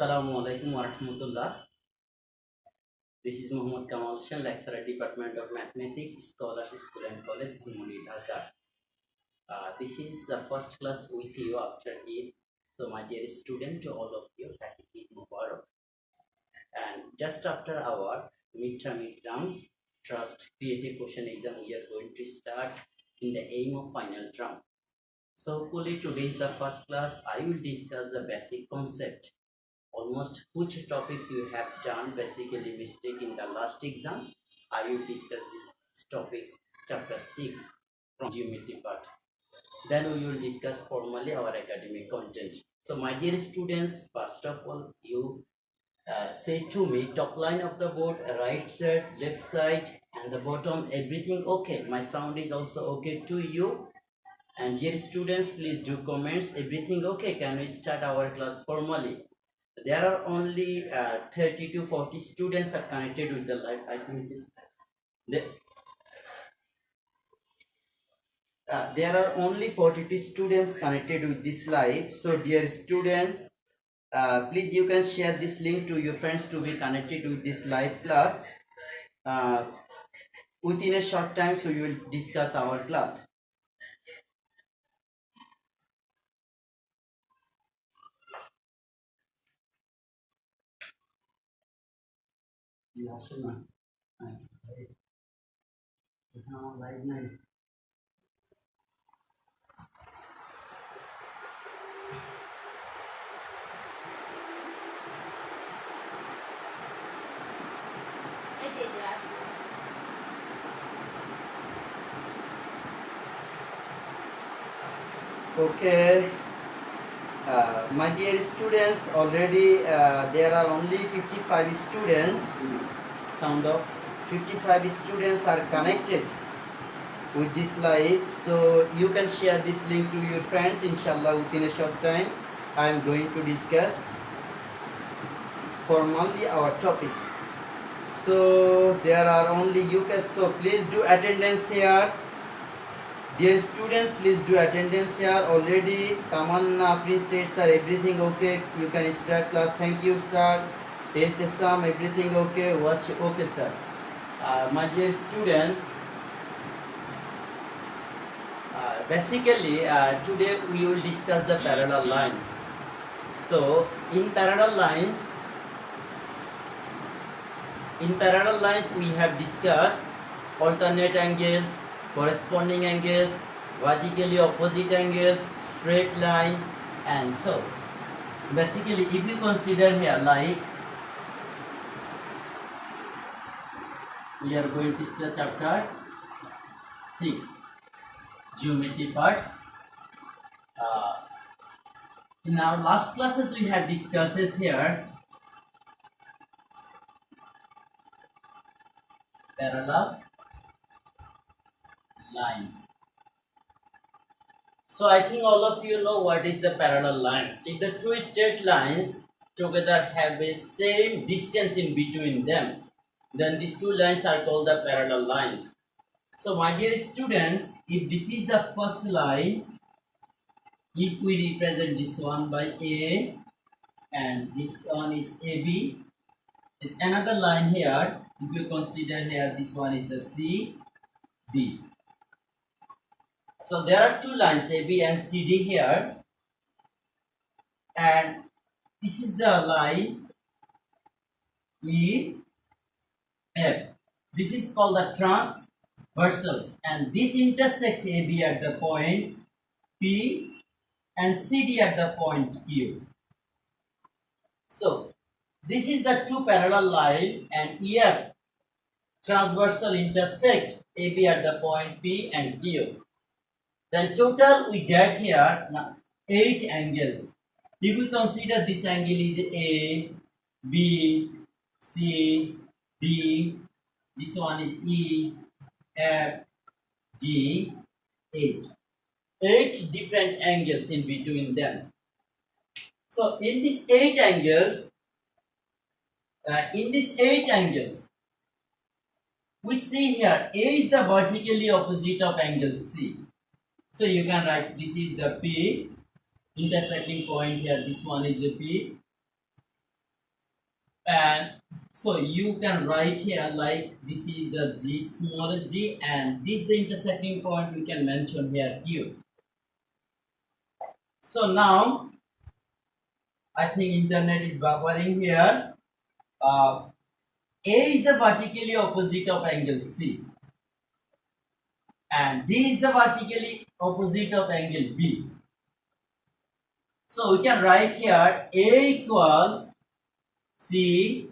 Assalamualaikum warahmatullah. This is Muhammad Kamal Shan, lecturer, Department of Mathematics, Scholars School and College, Dhumuli, Dhaka. This is the first class with you after Eid. So, my dear student, to all of you, happy Eid Mubarak. And just after our midterm exams, trust creative question exam, we are going to start in the aim of final term. So, hopefully, today is the first class. I will discuss the basic concept almost which topics you have done basically mistake in the last exam. I will discuss these topics chapter 6 from geometry part. Then we will discuss formally our academic content. So my dear students, first of all you say to me top line of the board, right side, left side and the bottom, everything okay. My sound is also okay to you. And dear students, please do comments, everything okay. Can we start our class formally? There are only 30 to 40 students are connected with the live. I think there are only 42 students connected with this live. So dear student, please you can share this link to your friends to be connected with this live class. Within a short time, so we will discuss our class. Okay, my dear students, already there are only 55 students. Sound of 55 students are connected with this live, so you can share this link to your friends. Inshallah, within a short time, I am going to discuss formally our topics. So there are only you can. So please do attendance here. Dear students, please do attendance here. Already Tamanna said, sir, everything okay. You can start class. Thank you, sir. Tehtasam, everything okay. Watch okay, sir. My dear students, basically today we will discuss the parallel lines. So in parallel lines we have discussed alternate angles, corresponding angles, vertically opposite angles, straight line, and so basically if you consider here like we are going to start chapter 6 geometry parts. In our last classes we have discussed here parallel lines. So I think all of you know what is the parallel lines. If the two straight lines together have a same distance in between them, then these two lines are called the parallel lines. So my dear students, if this is the first line, if we represent this one by A and this one is AB, is another line here. If you consider here, this one is the CD. So there are two lines AB and CD here, and this is the line EF. This is called the transversals, and this intersect AB at the point P and CD at the point Q. So this is the two parallel line, and EF transversal intersect AB at the point P and Q. Then total we get here 8 angles. If we consider this angle is A, B, C, D, this one is E, F, G, 8. 8 different angles in between them. So in these 8 angles, we see here A is the vertically opposite of angle C. So you can write this is the P intersecting point here. This one is a P. And so you can write here like this is the G, smallest G, and this is the intersecting point we can mention here Q. So now I think internet is buffering here. A is the vertically opposite of angle C, and D is the vertically opposite of angle B. So we can write here A equal C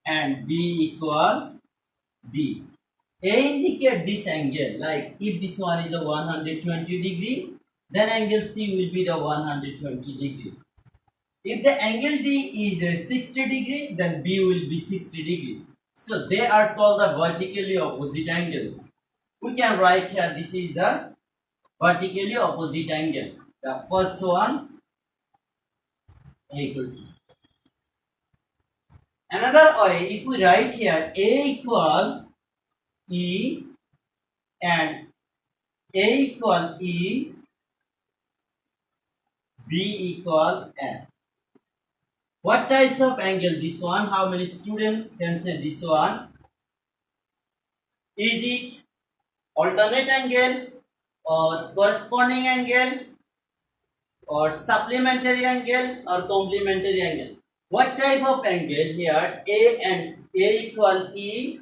and B equal D. A indicate this angle, like if this one is a 120 degree, then angle C will be the 120 degree. If the angle D is a 60 degree, then B will be 60 degree. So they are called the vertically opposite angle. We can write here this is the vertically opposite angle. The first one equal to. Another way, if we write here A equal E and A equal E, B equal F. What types of angle this one? How many students can say this one? Is it alternate angle or corresponding angle or supplementary angle or complementary angle? What type of angle here? A equal E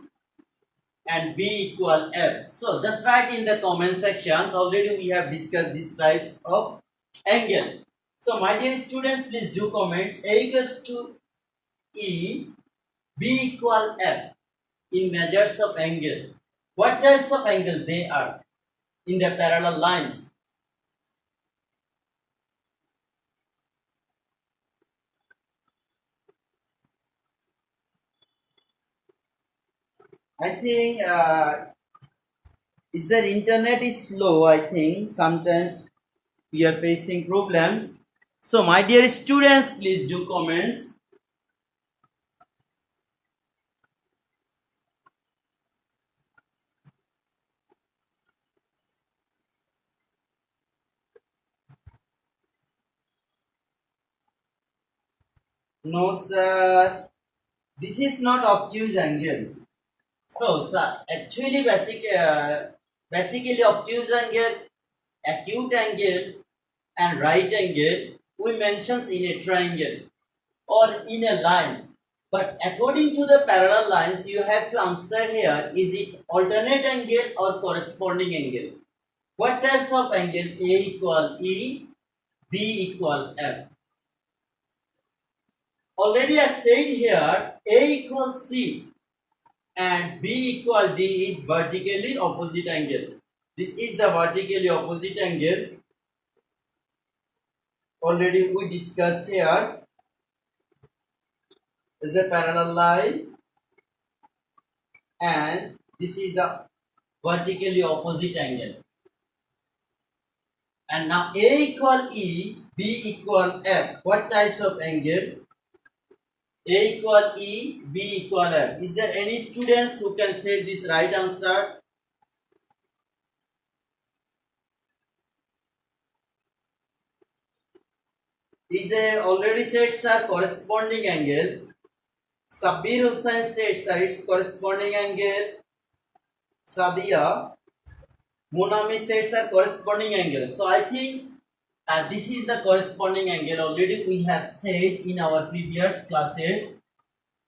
and B equal F. So just write in the comment sections. Already we have discussed these types of angle. So my dear students, please do comments. A equals to E, B equal F in measures of angle. What types of angle they are in the parallel lines? I think is that internet is slow. I think sometimes we are facing problems. So my dear students, please do comments. No sir, this is not obtuse angle. So sir, actually basically obtuse angle, acute angle and right angle we mentions in a triangle or in a line. But according to the parallel lines, you have to answer here, is it alternate angle or corresponding angle? What types of angle? A equal E, B equal F. Already I said here, A equals C and B equal D is vertically opposite angle. This is the vertically opposite angle. Already we discussed here. Is a parallel line and this is the vertically opposite angle. And now A equal E, B equal F. What types of angle? A equal E, B equal F. Is there any students who can say this right answer? Is a already said sir corresponding angle. Sabir Hussain said sir it's corresponding angle. Sadia Munami said sir corresponding angle. So I think this is the corresponding angle. Already we have said in our previous classes.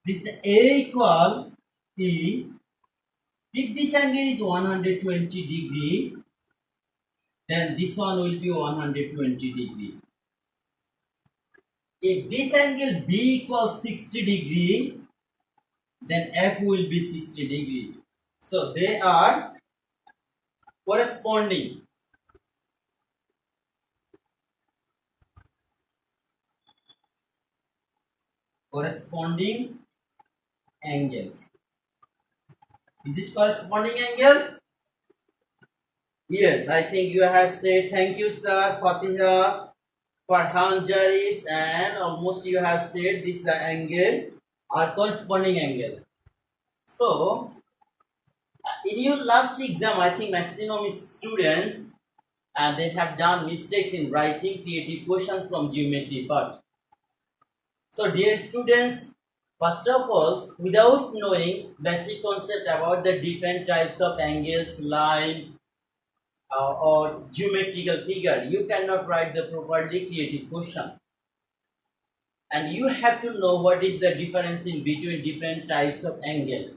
This A equal E. If this angle is 120 degree, then this one will be 120 degree. If this angle B equals 60 degree, then F will be 60 degree. So they are corresponding. Corresponding angles. Is it corresponding angles? Yes, I think you have said thank you, sir, Fatiha, Farhan Jarif, and almost you have said this angle are corresponding angle. So, in your last exam, I think maximum students and they have done mistakes in writing creative questions from geometry part. So, dear students, First of all, without knowing basic concept about the different types of angles, line, or geometrical figure, you cannot write the properly creative question. And you have to know what is the difference in between different types of angle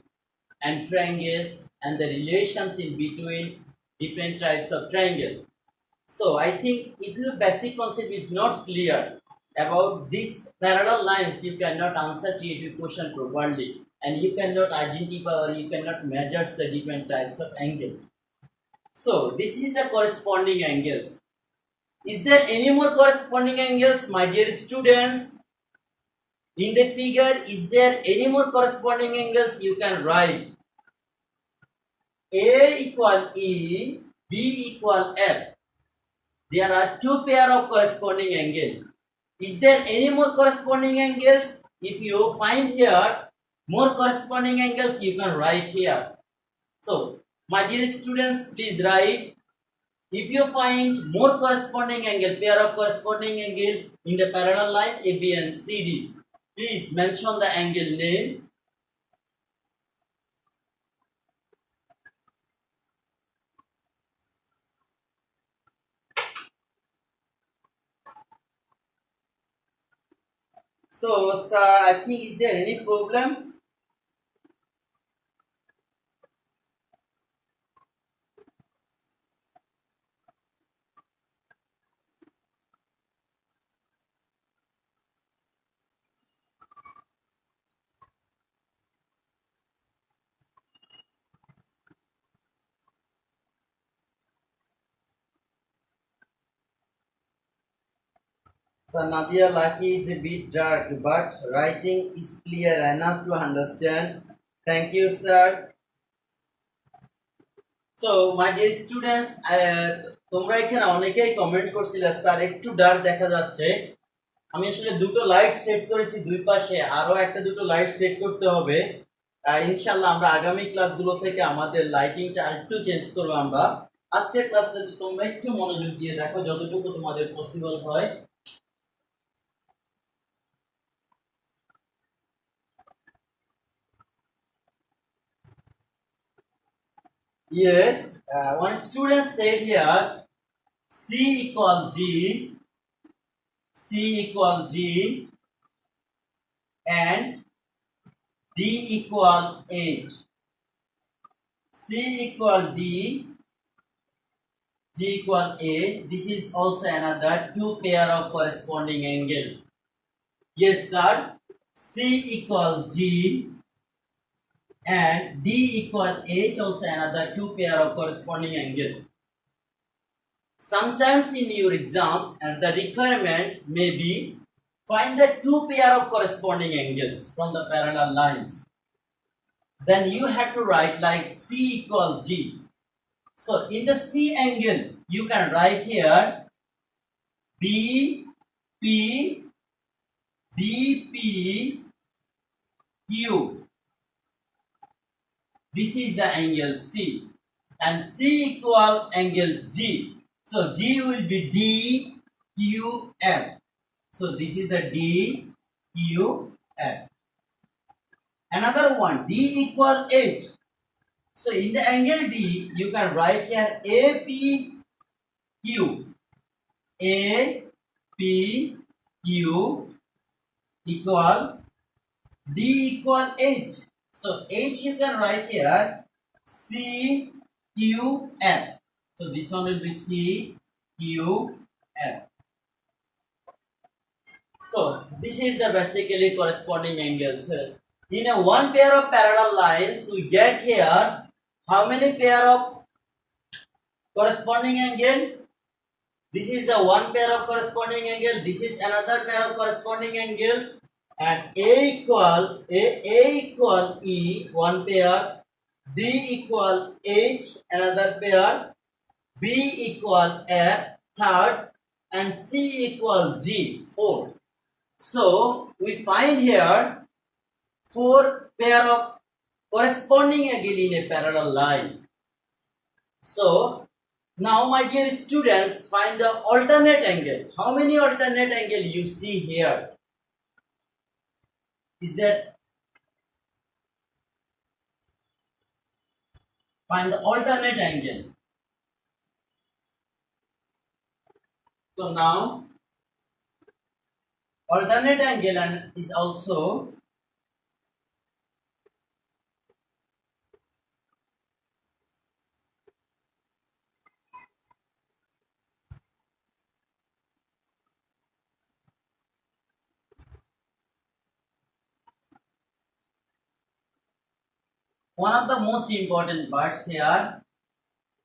and triangles and the relations in between different types of triangle. So I think if your basic concept is not clear about these parallel lines, you cannot answer creative question properly, and you cannot identify or you cannot measure the different types of angle. So this is the corresponding angles. Is there any more corresponding angles, my dear students? In the figure, is there any more corresponding angles? You can write A equal E, B equal F. There are two pair of corresponding angles. Is there any more corresponding angles? If you find here more corresponding angles, you can write here. So, my dear students, please write. If you find more corresponding angle, pair of corresponding angle in the parallel line AB and CD, please mention the angle name. So, sir, I think is there any problem? So Nadia, Lucky is a bit dark, but writing is clear enough to understand. Thank you, sir. So, my dear students, তোমরা এখানে অনেকেই comment করছিলে sir একটু dark দেখা যাচ্ছে। আমি আসলে দুটো লাইট সেট করেছি দুই পাশে, আরো একটা দুটো লাইট সেট করতে হবে। ইনশাআল্লাহ আমরা আগামী ক্লাসগুলো থেকে আমাদের লাইটিংটা আরেকটু চেঞ্জ করব আমরা। আজকের ক্লাসটা তোমরা একটু মনোযোগ দিয়ে দেখো যতটুকু তোমাদের পসিবল হয়। Yes, one student said here C equal G, C equal G, and D equal 8. C equal D, G equal 8. This is also another two pair of corresponding angle. Yes, sir. C equal G and D equal 8 also another two pair of corresponding angle. Sometimes in your exam, and the requirement may be find the two pair of corresponding angles from the parallel lines. Then you have to write like C equal G. So in the C angle, you can write here B P B P Q. This is the angle C, and C equal angle G. So G will be D Q F. So this is the D Q F. Another one, D equal 8. So in the angle D, you can write here A P Q. A P Q equal D equal 8. So H you can write here C Q F. So this one will be C Q F. So this is the basically corresponding angles. In a one pair of parallel lines, we get here how many pair of corresponding angle? This is the one pair of corresponding angle. This is another pair of corresponding angles. And A equal E, one pair. B equal H, another pair. B equal F, third. And C equal G, fourth. So we find here four pair of corresponding angle in a parallel line. So now, my dear students, find the alternate angle. How many alternate angle you see here? Is that Find the alternate angle. So now alternate angle and is also one of the most important parts here.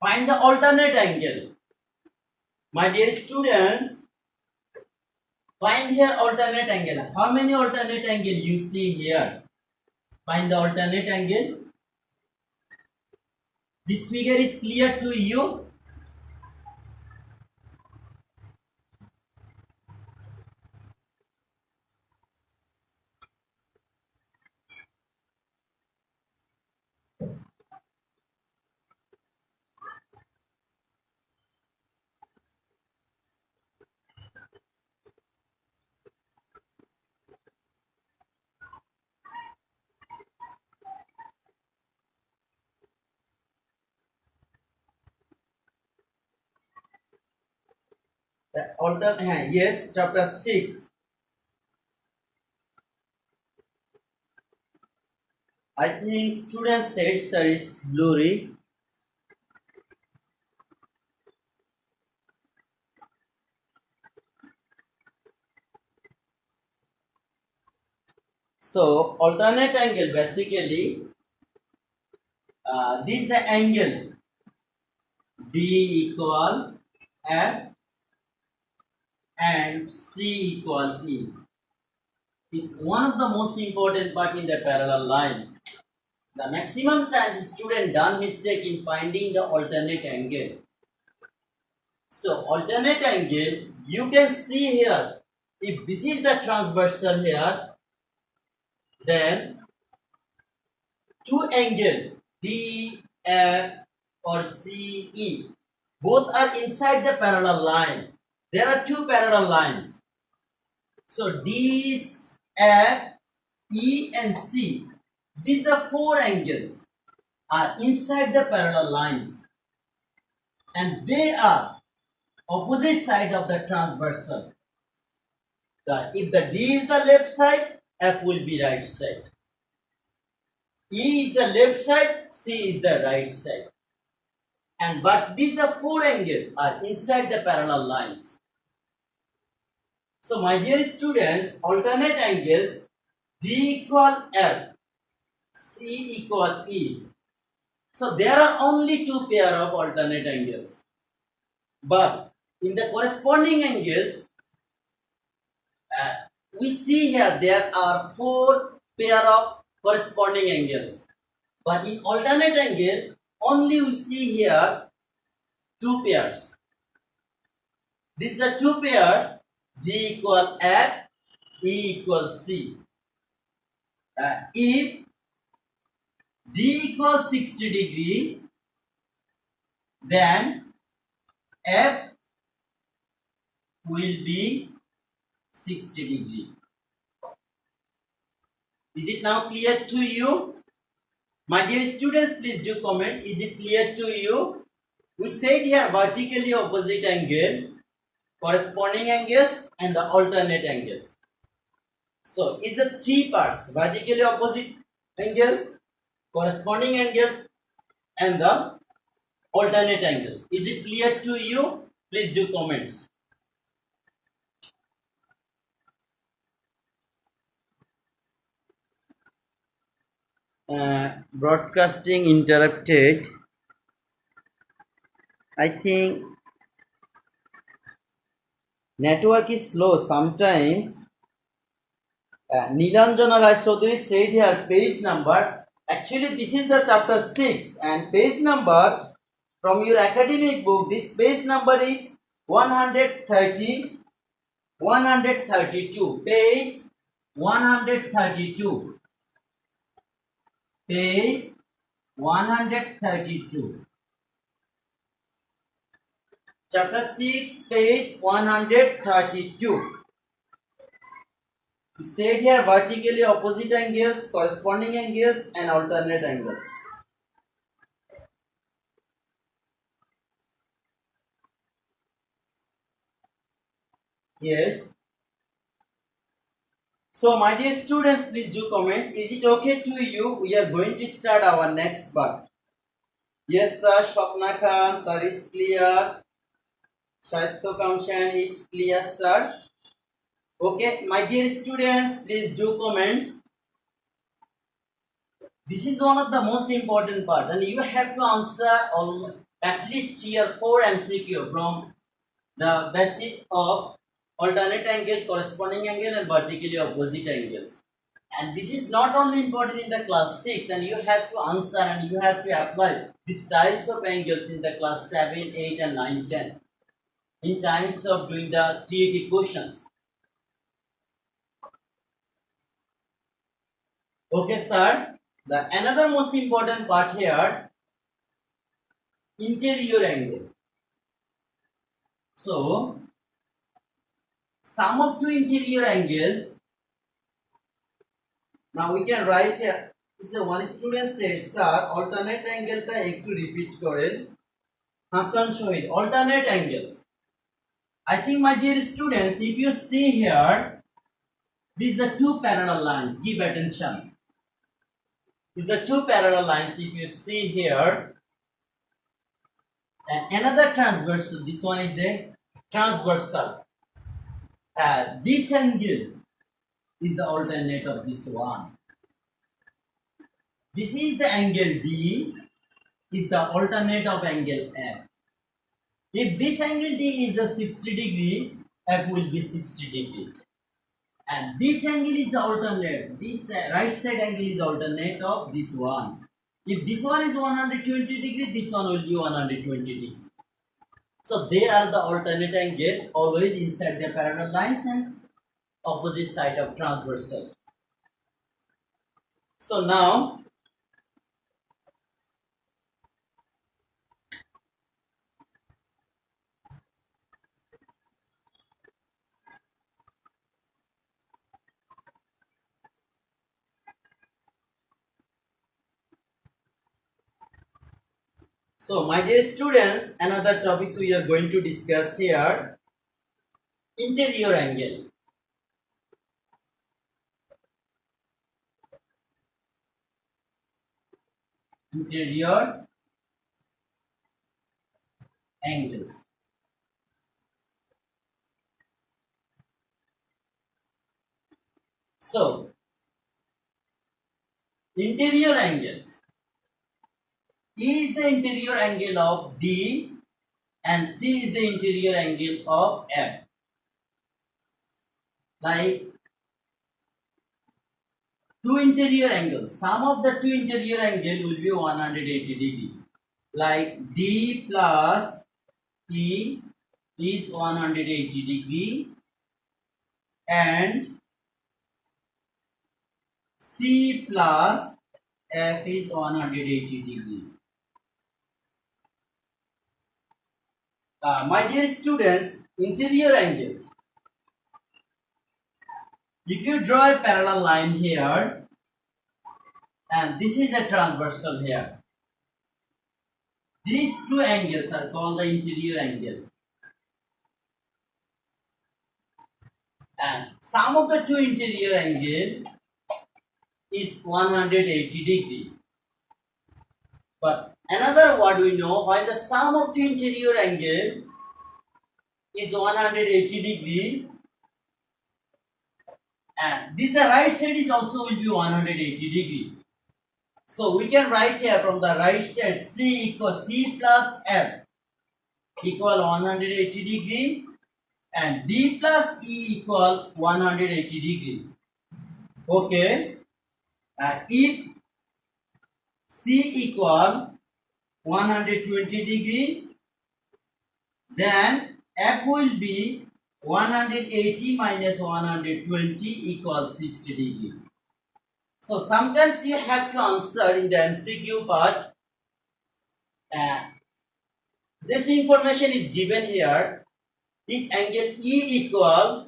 Find the alternate angle. My dear students, find here alternate angle. How many alternate angle you see here? Find the alternate angle. This figure is clear to you? Yes, chapter 6. I think student said sir is blurry. So alternate angle basically this is the angle D equal F and C equal E. Is one of the most important part in the parallel line. The maximum times student done mistake in finding the alternate angle. So alternate angle you can see here. If this is the transversal here, then two angle D, F or C, E both are inside the parallel line. There are two parallel lines. So D, F, E and C, these the four angles are inside the parallel lines and they are opposite side of the transversal. If the D is the left side, F will be right side. E is the left side, C is the right side. And but these the four angles are inside the parallel lines. So my dear students, alternate angles D equal F, C equal E. So there are only two pair of alternate angles. But in the corresponding angles, we see here there are four pair of corresponding angles. But in alternate angle, only we see here two pairs. These are the two pairs, D equal F, E equal C. If D equals 60 degree, then F will be 60 degree. Is it now clear to you? My dear students, please do comments. Is it clear to you? We said here vertically opposite angle, corresponding angles and the alternate angles. So is the three parts, vertically opposite angles, corresponding angles and the alternate angles. Is it clear to you? Please do comments. Broadcasting interrupted. I think network is slow sometimes. Nilanjana Rai Chaudhary said here page number. Actually, this is the chapter 6 and page number from your academic book. This page number is 130, 132. Page 132. Page 132. Chapter 6, page 132. We said here vertically opposite angles, corresponding angles and alternate angles. Yes. So my dear students, please do comments. Is it okay to you? We are going to start our next part. Yes, sir. Shopna Khan, sir is clear. Shaitto Kamshan is clear, sir. Okay, my dear students, please do comments. This is one of the most important part, and you have to answer at least 3 or 4 MCQ from the basic of alternate angle, corresponding angle, and vertically opposite angles. And this is not only important in the class 6, and you have to answer and you have to apply these types of angles in the class 7, 8, and 9, 10 in times of doing the TAT questions. Okay, sir. The another most important part here, interior angle. So, sum of two interior angles. Now we can write here. This is one student said, sir, alternate angle ta ekটু repeat করেন. Hasan Shohid, alternate angles. I think, my dear students, if you see here, these are two parallel lines. Give attention. These are two parallel lines. If you see here, and another transversal. This one is a transversal. This angle is the alternate of this one. This is the angle D, is the alternate of angle F. If this angle D is the 60 degree, F will be 60 degree. And this angle is the alternate. This right side angle is alternate of this one. If this one is 120 degree, this one will be 120 degree. So they are the alternate angle always inside the parallel lines and opposite side of transversal. So now, my dear students, another topics we are going to discuss here, interior angle. Interior angles. So, interior angles. E is the interior angle of D and C is the interior angle of F. Like two interior angles, sum of the two interior angle will be 180 degree. Like D plus E is 180 degree and C plus F is 180 degree. My dear students, interior angles. If you draw a parallel line here, and this is a transversal here, these two angles are called the interior angle. And sum of the two interior angle is 180 degree. But another word we know, while the sum of two interior angle is 180 degree, and this the right side is also will be 180 degree. So we can write here from the right side C equals C plus F equal 180 degree and D plus E equal 180 degree. Okay. If C equal 120 degree, then F will be 180 minus 120 equals 60 degree. So sometimes you have to answer in the MCQ part. This information is given here. If angle E equal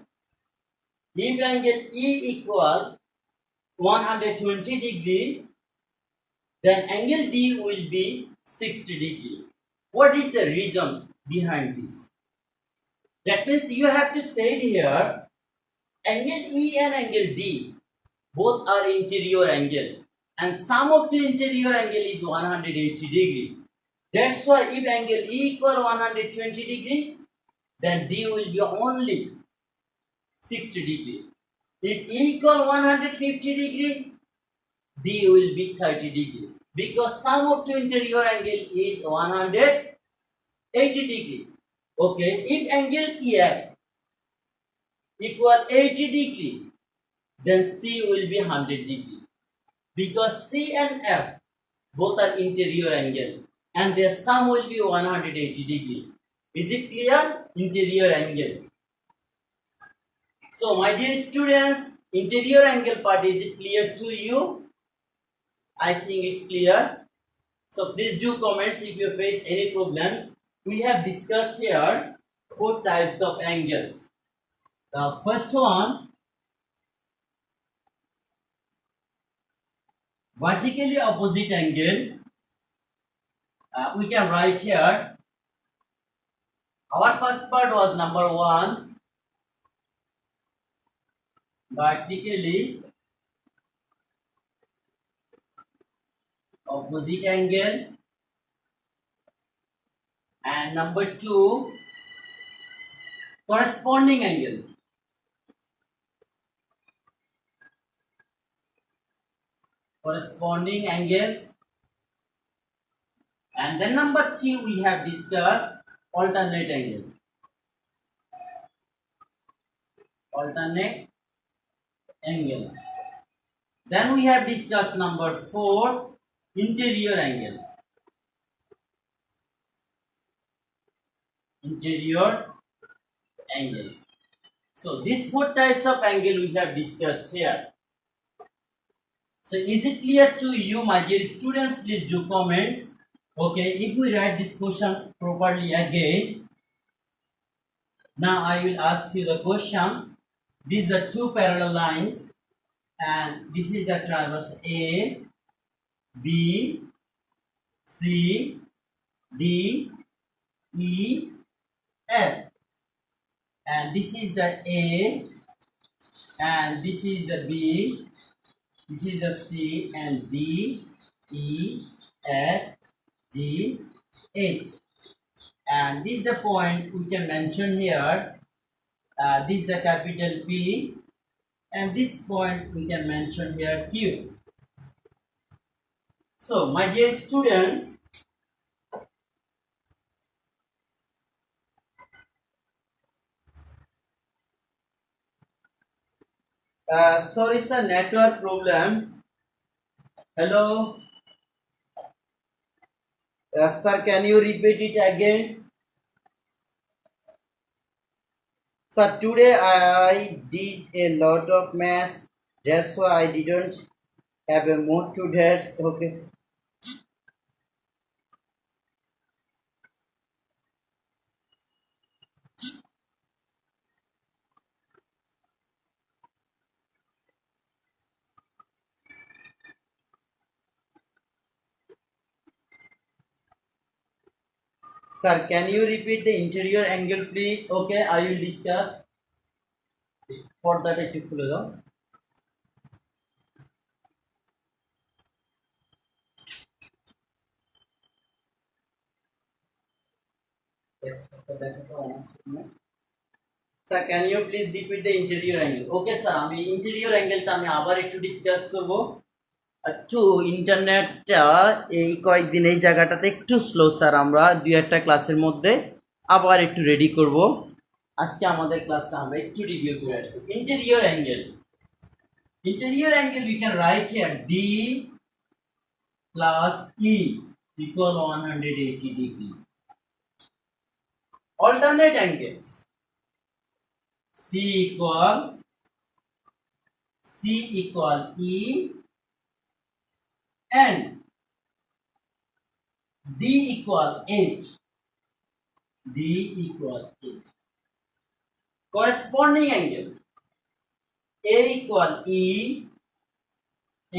120 degree, then angle D will be 60 degree. What is the reason behind this? That means you have to say here angle E and angle D both are interior angle and sum of the interior angle is 180 degree. That's why if angle E equal 120 degree, then D will be only 60 degree. If E equal 150 degree, D will be 30 degree. Because sum of the interior angle is 180 degree. Okay, if angle EF equal 80 degree, then C will be 100 degree. Because C and F both are interior angle and their sum will be 180 degree. Is it clear? Interior angle. So my dear students, interior angle part, is it clear to you? I think it's clear. So please do comments if you face any problems. We have discussed here 4 types of angles. The first one, vertically opposite angle. We can write here. Our first part was number 1, vertically opposite angle, and number 2, corresponding angle. Corresponding angles. And then number 3 we have discussed alternate angle. Alternate angles. Then we have discussed number 4, interior angle. Interior angles. So these 4 types of angle we have discussed here. So is it clear to you, my dear students? Please do comments. Okay, if we write this question properly again, now I will ask you the question. These are 2 parallel lines and this is the transverse A, B, C, D, E, F, and this is the A and this is the B, this is the C and D, E, F, G, H, and this is the point we can mention here. This is the capital P and this point we can mention here Q. So my dear students, sorry sir, network problem. Hello, sir, can you repeat it again? Sir, today I did a lot of maths, that's why I didn't have a mood to dance. Okay. Sir, can you repeat the interior angle please? Okay, I will discuss. For that একটু খুলে দাও। Yes, sir, can you please repeat the interior angle? Okay sir, আমি interior angle টা আমি আবার একটু discuss করব। একটু ইন্টারনেটটা এই কয়েকদিন এই জায়গাটাতে একটু স্লো স্যার, আমরা 2-1টা ক্লাসের মধ্যে আবার একটু রেডি করব। আজকে আমাদের ক্লাসটা আমরা একটু রিভিউ করে আসছি। Interior angle, interior angle we can write here D plus E equal 180 degree. Alternate angles, C equal E and D equal H. D equal H. Corresponding angle, A equal E,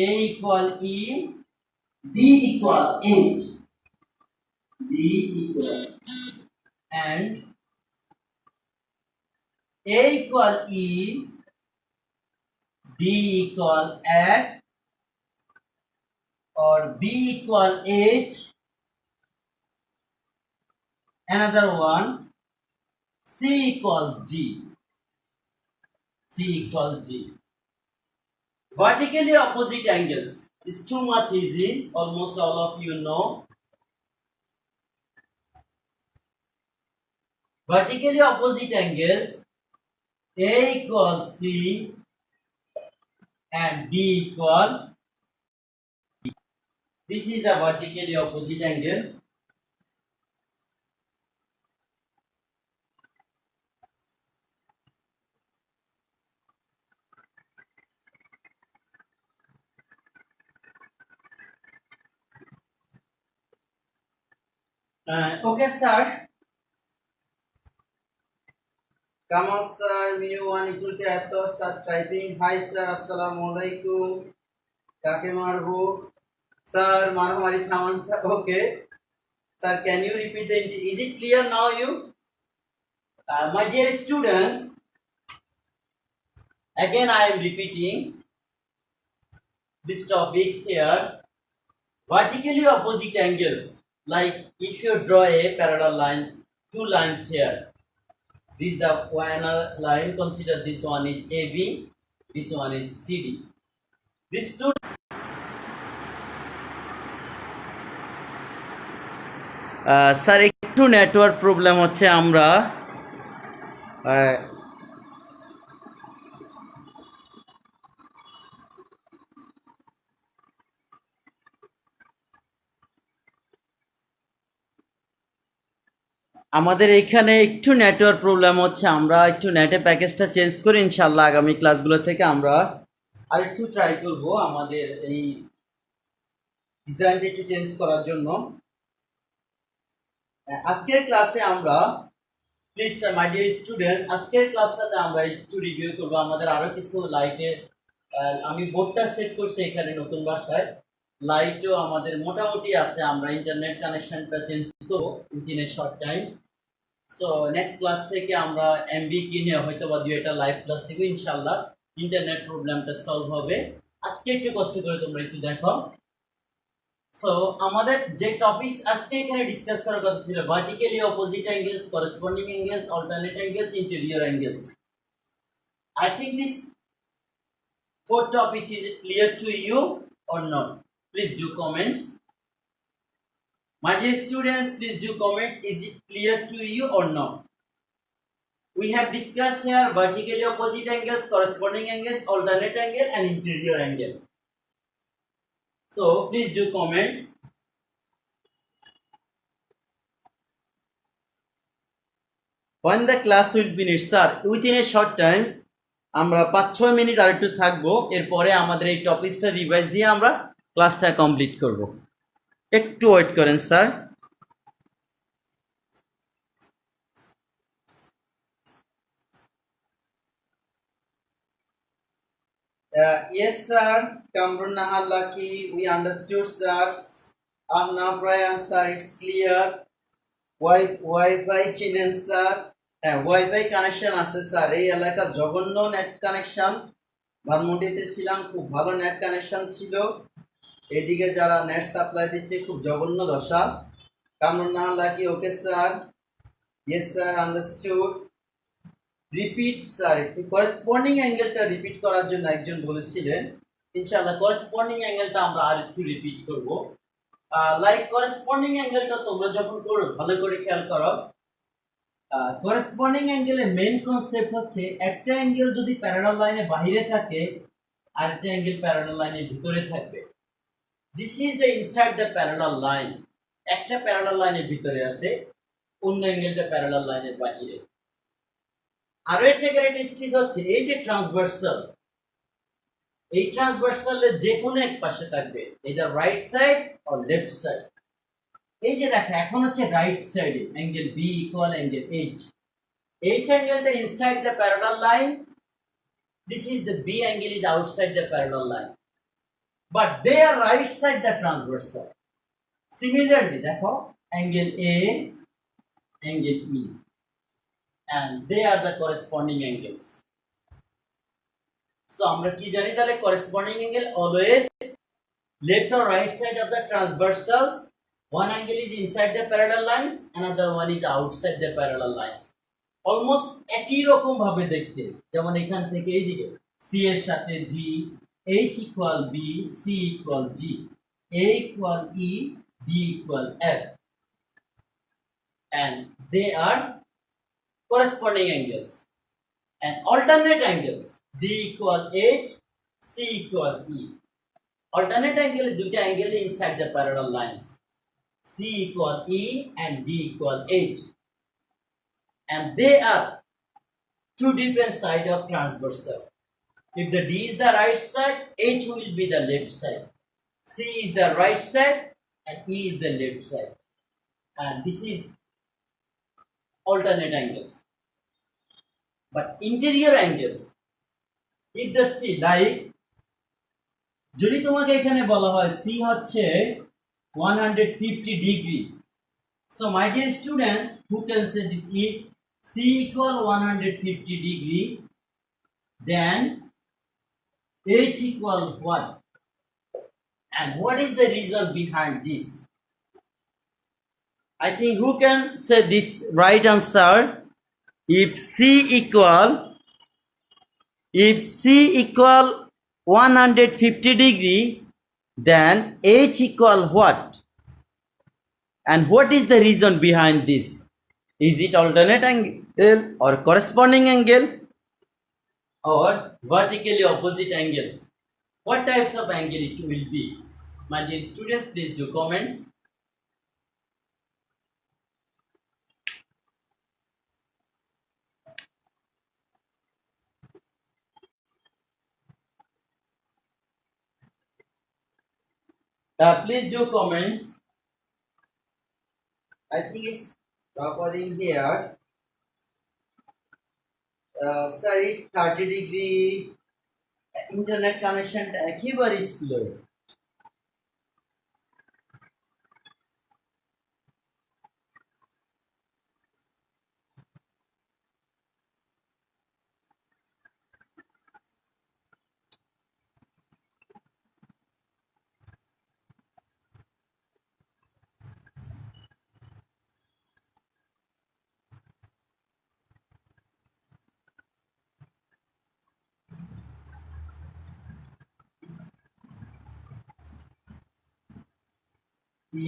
A equal E, D equal H, D equal, and A equal E, B equal F, or B equal H, another one C equal G, C equal G. Vertically opposite angles is too much easy, almost all of you know. Vertically opposite angles, A equal C and B equal, this is the vertically opposite angle. Okay, sir. Kamal sir, mu1 equal to eto, sir typing. Hi sir, assalamualaikum. Kake marbo? Sir, marhamari thaman sir. Okay. Sir, can you repeat the is it clear now you? My dear students, again I am repeating these topics here. Vertically opposite angles, like if you draw a parallel line, two lines here. This is the one line, consider this one is AB, this one is CD. These two sir একটু network problem হচ্ছে, আমরা আমাদের এখানে একটু network problem হচ্ছে, আমরা একটু নেটে প্যাকেজটা চেঞ্জ করি, ইনশাআল্লাহ আগামী ক্লাসগুলো থেকে আমরা আরেকটু ট্রাই করব আমাদের এই ডিজাইনটা একটু চেঞ্জ করার জন্য। আজকের ক্লাসে আমরা, প্লিজ মাই ডিয়ার স্টুডেন্টস, আজকের ক্লাসটাতে আমরা একটু রিভিউ করব আমাদের আরো কিছু লাইটের, আমি বোর্ডটা সেট করছি এখানে নতুন বাসায়, লাইটও আমাদের মোটামুটি আছে, আমরা ইন্টারনেট কানেকশনটা চেঞ্জ করব in a short time. So next class থেকে আমরা এমবি কিনে হয়তো বা দুই একটা লাইভ ক্লাস থেকে ইনশাআল্লাহ ইন্টারনেট প্রবলেমটা সলভ হবে। আজকে একটু কষ্ট করে তোমরা একটু দেখো। সো আমাদের যে টপিক আজকে এখানে ডিসকাস করার কথা ছিল, vertically opposite angles, corresponding angles, alternate angles, interior angles. I think this four topics is it clear to you or not? Please do comments. My dear students, please do comments. Is it clear to you or not? We have discussed here vertically opposite angles, corresponding angles, alternate angle, and interior angle. So please do comments. When the class will finish, sir, within a short time, আমরা 5-6 minute আর একটু থাকবো, এরপরে আমাদের এই টপিকটা revise দিয়ে আমরা ক্লাসটা কমপ্লিট করব। একটু ওয়েট করেন sir. Yes sir, Kamrun Nahal Lucky, we understood sir. Ahna Brian sir, is clear. Wi-Fi কিনেন স্যার। হ্যাঁ, ওয়াইফাই কানেকশন আছে স্যার, এই এলাকা জঘন্য নেট কানেকশন। ধানমন্ডিতে ছিলাম, খুব ভালো নেট কানেকশন ছিল, এদিকে যারা নেট সাপ্লাই দিচ্ছে খুব জঘন্য দশা। Kamrun Nahar lucky, okay sir. Yes sir, understood. Repeat sir, একটু করেসপন্ডিং অ্যাঙ্গেলটা রিপিট করার জন্য একজন বলেছিলেন, ইনশাআল্লাহ করেসপন্ডিং অ্যাঙ্গেলটা আমরা আর একটু রিপিট করব। লাইক করেসপন্ডিং অ্যাঙ্গেলটা তোমরা যখন করো ভালো করে খেয়াল করো। করেসপন্ডিং অ্যাঙ্গেলের মেইন কনসেপ্ট হচ্ছে একটা অ্যাঙ্গেল যদি প্যারালাল লাইনের বাইরে থাকে আর একটা অ্যাঙ্গেল প্যারালাল লাইনের ভিতরে থাকবে। This is the inside the parallel line. একটা প্যারালাল লাইনের ভিতরে আছে, অন্য অ্যাঙ্গেলটা প্যারালাল লাইনের বাইরে। আরো একটা ক্যারেক্টারিস্টিক হচ্ছে এই যে ট্রান্সভার্সাল, এই ট্রান্সভার্সালের যে কোনো এক পাশে থাকবে, either right side or left side. এই যে দেখো এখন হচ্ছে রাইট সাইডে angle B equal angle H. H অ্যাঙ্গেলটা inside the parallel line, this is the B angle is outside the parallel line, but they are right side the transversal. Similarly দেখো angle A, angle E, and they are the corresponding angles. So আমরা কি জানি তাহলে corresponding angle always left or right side of the transversals. One angle is inside the parallel lines, another one is outside the parallel lines. Almost একই রকম ভাবে দেখতে, যেমন এখান থেকে এইদিকে C এর সাথে G, H equal B, C equal G, A equal E, D equal F, and they are corresponding angles. And alternate angles, D equal H, C equal E. Alternate angle দুইটা angle inside the parallel lines. C equal E and D equal H. And they are two different sides of transversal. If the D is the right side, H will be the left side. C is the right side and E is the left side. And this is alternate angles. But interior angles, if the C like যদি তোমাকে এখানে বলা হয় C হচ্ছে 150 degree, so my dear students, who can say this? If C equal 150 degree, then H equal what? And what is the reason behind this? I think who can say this right answer? If C equal 150 degree, then H equal what? And what is the reason behind this? Is it alternate angle or corresponding angle or vertically opposite angles? What types of angle it will be? My dear students, please do comments. Please do comments. I think it's proper in here. Sir, it's 30 degree. Internet connection একেবারে slow.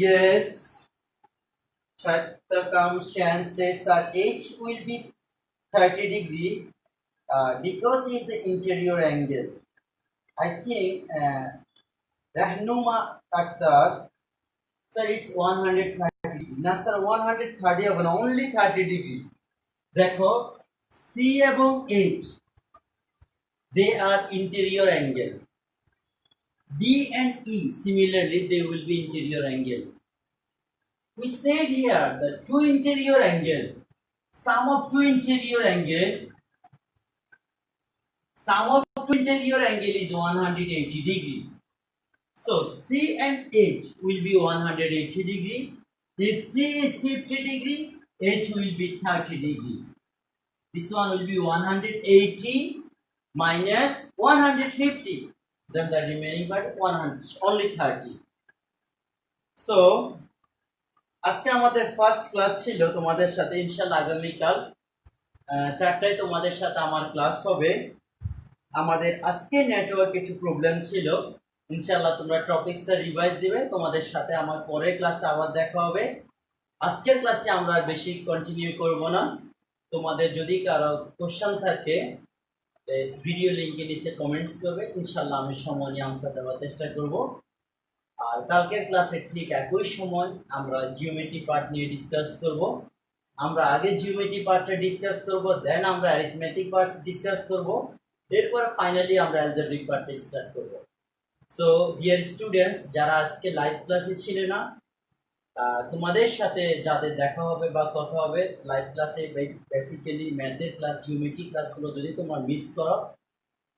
Yes, Shatakam Shan says that H will be 30 degree because it's the interior angle. I think Rahnuma Akhtar, sir, it's 130 degree. না sir 130 হবে না, only 30 degree. দেখো C এবং H, they are interior angle. D and E, similarly, they will be interior angle. We said here the two interior angle, sum of two interior angle is 180 degree. So C and H will be 180 degree. If C is 50 degree, H will be 30 degree. This one will be 180 minus 150. Then the remaining part 100, only 30. So আজকে আমাদের first class ছিল তোমাদের সাথে। ইনশাআল্লাহ আগামীকাল 4টায় তোমাদের সাথে আমার ক্লাস হবে। আমাদের আজকে নেটওয়ার্ক একটু প্রবলেম ছিল, ইনশাআল্লাহ তোমরা টপিকসটা রিভাইজ দিবে, তোমাদের সাথে আমার পরের ক্লাসে আবার দেখা হবে। আজকের ক্লাসটি আমরা আর বেশি কন্টিনিউ করব না। তোমাদের যদি কারো কোশ্চেন থাকে ভিডিও লিংকে নিচে কমেন্টস করবে, ইনশাআল্লাহ আমি সময় নিয়ে আনসার দেওয়ার চেষ্টা করব। আর কালকের ক্লাসে ঠিক একই সময় আমরা জিওমেট্রি পার্ট নিয়ে ডিসকাস করব। আমরা আগে জিওমেট্রি পার্টটা ডিসকাস করব, দেন আমরা অ্যারিথমেটিক পার্ট ডিসকাস করব, এরপর ফাইনালি আমরা অ্যালজেব্রিক পার্ট স্টার্ট করব। সো ডিয়ার স্টুডেন্টস, যারা আজকে লাইভ ক্লাসে ছিল না, তোমাদের সাথে যাদের দেখা হবে বা কথা হবে লাইভ ক্লাসে, বেসিক্যালি ম্যাথের ক্লাস, জিওমেট্রি ক্লাসগুলো যদি তোমার মিস করো,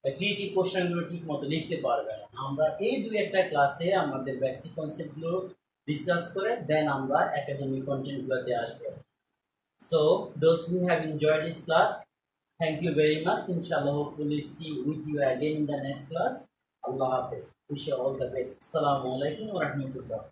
ক্রিয়েটিভ কোশ্চেনগুলো ঠিক মতো লিখতে পারবে না। আমরা এই দুই একটা ক্লাসে আমাদের বেসিক কনসেপ্টগুলো ডিসকাস করে দেন আমরা একাডেমিক কন্টেন্টগুলোতে আসবো। So those who have enjoyed this class, thank you very much. Inshallah, hopefully see with you again in the next class. Allah Hafiz. Wish you all the best. Assalamu alaikum wa rahmatullah.